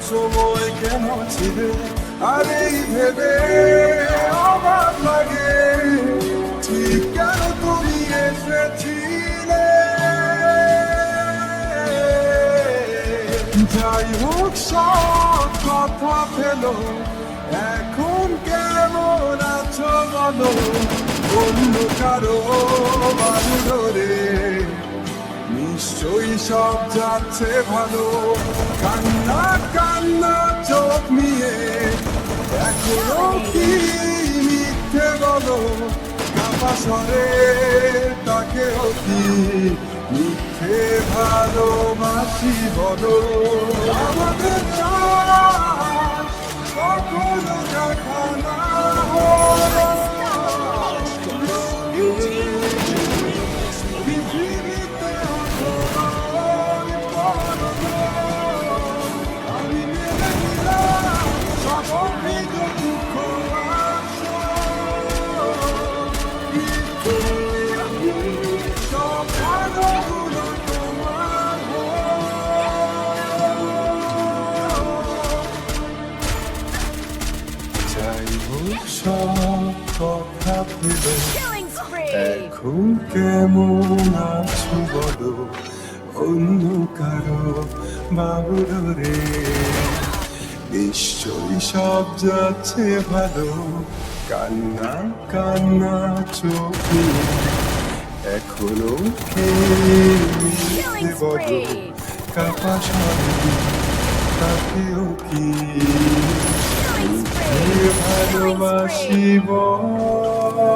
সময় কেন ছিলে আর এই ভেবে অবাক লাগে ঠিক কেন তুমি এসেছিলে যাই হোক সব কথা ফেলো এখন কেমন আছো বলো অন্য কারো বালুরে নিশ্চয়ই সব যাচ্ছে ভালো কান্না কান্না চোখ নিয়ে এখনো কি মিথ্যে বলো কাপা স্বরে তাকেও কি মিথ্যে ভালোবাসি বলো আমাদের চাষ কখনো দেখা না হয় পৃথিবীতে অপরাধ আমি মেনে নিলাম সব অভিযোগ দুঃখ সব ভালোগুলো তোমার যাই হোক সব কথা ভেবে Killing spree! এখন কেমন আছো বলো অন্য কারো বাবুরে নিশ্চয়ই সব যাচ্ছে ভালো কান্না কান্না চোখে এখনো কে মিথ্যে বলো কাপা স্বরে তাকেও কি Killing spree! ভালোবাসি বলো